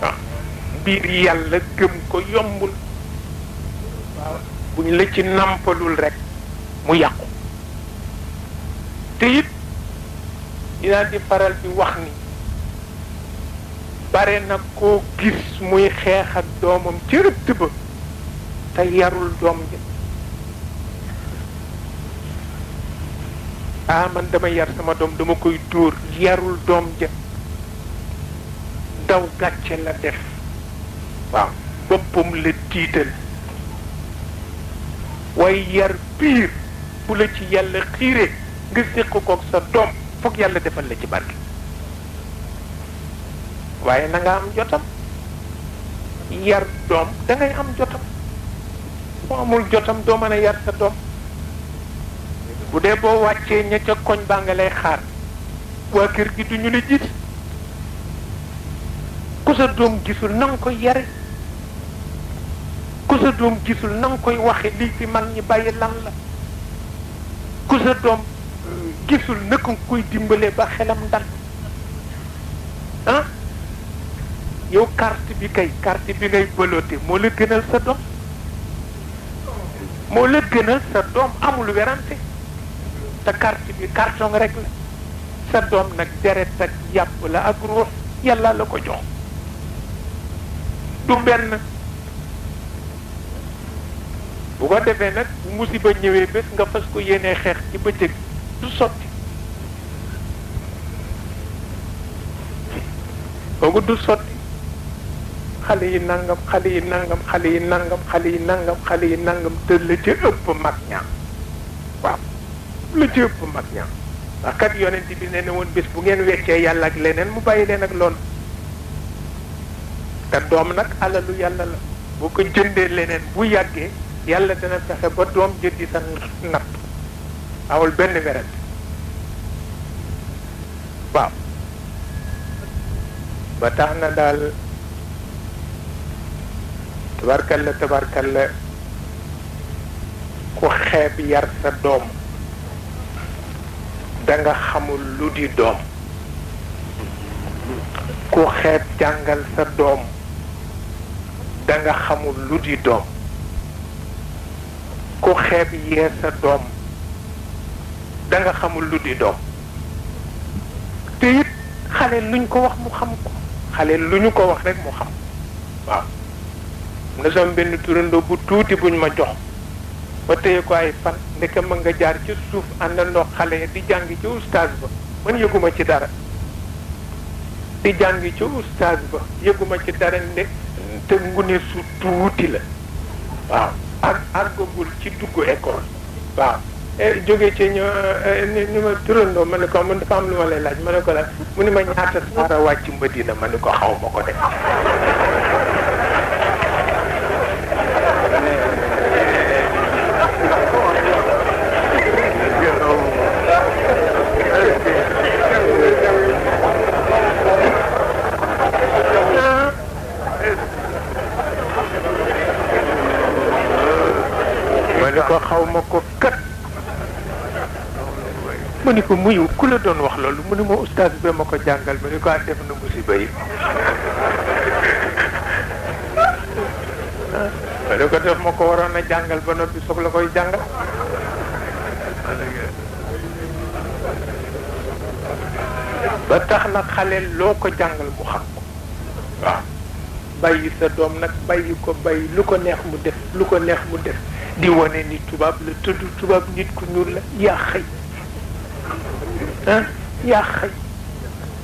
waaw biir yàlla gëm ko yombul waaw buñ la ci nampalul rek mu yàqu te it dinaa di faral di wax ni bare na koo gis muy xeex ak doomam ci ëtt ba te yarul doom ji man dama yar sama doom dama koy dóor yarul doom ja daw gàcce la def waaw boppam la tiital waaye yar biir bu la ci yàlla xiire nga séq kook sa doom foog yàlla defal la ci barke waaye na nga am jotam yar doom da ngay am jotam boo amul jotam doo mën a yar sa doom bu dee boo wàccee ña ca koñ baa nga lay xaar waa kër gi duñu la gis ku sa doom gisul na nga koy yare ku sa doom gisul na nga koy waxe lii fi mag ñi bàyyi lan la ku sa doom gisul naka nga koy dimbale ba xelam dal ah yow carte bi ngay bëloote moo la gënal sa doom moo la gënal sa doom amul werante te carte bi carton rek la sa doom nag deret ak yàpp la ak ruux yàlla la ko jox du benn bu ko defee nag bu musiba ñëwee bés nga fas ko yéenee xeex ci bëccëg du sotti kooku du sotti xale yi nangam xale yi nangam xale yi nangam xale yi nangam xale yi nangam te la ca ëpp mag ñaam waaw la ca ëpp mag ñaam ndax kat yonent bi nee na woon bés bu ngeen weccee yàlla ak leneen mu bàyyi leen ak loolu te doom nag alalu yàlla la boo ko jëndee leneen bu yàggee yàlla dana fexe ba doom jëndi sa natt awul benn weret waaw ba tax na daal tabarkalla ku xeeb yar sa doom da nga xamul lu di doom ku xeeb jàngal sa doom da nga xamul lu di doom ku xeeb yee sa doom da nga xamul lu di doom te it xale luñ ko wax mu xam ko xale lu ñu ko wax rek mu xam waaw na sama benn turandoo bu tuuti buñ ma jox ba téye ko ay fan ndeke ma nga jaar ci suuf àndandoo xale di jàng ci oustaz ba man yëguma ci dara di jàng ci oustaz ba yëguma ci dara ne te ngune su tuuti la waaw ak àggagul ci dugg école waaw jóge ci ñu ni ma turandoo ma ne ko man dafa am lu ma lay laaj ma ne ko la mu ni ma ñaata saara wàcc Madina ma ne ko xaw ma ko de ma ne ko xaw ma ko kat mu ni ko muyu ku la doon wax loolu mu ni ma oustaz ba ma ko jàngal ma ni ko def na musiba yi ma ne ko def ma ko waroon a jàngal ba noppi soog la koy jàngal ba tax na xale loo ko jàngal mu xam ko waaw bàyyi sa doom nag bàyyi ko bàyyi lu ko neex mu def lu ko neex mu def di wane ni tubaab la tudd tubaab nit ku ñuul la yaa xëy yaa xëy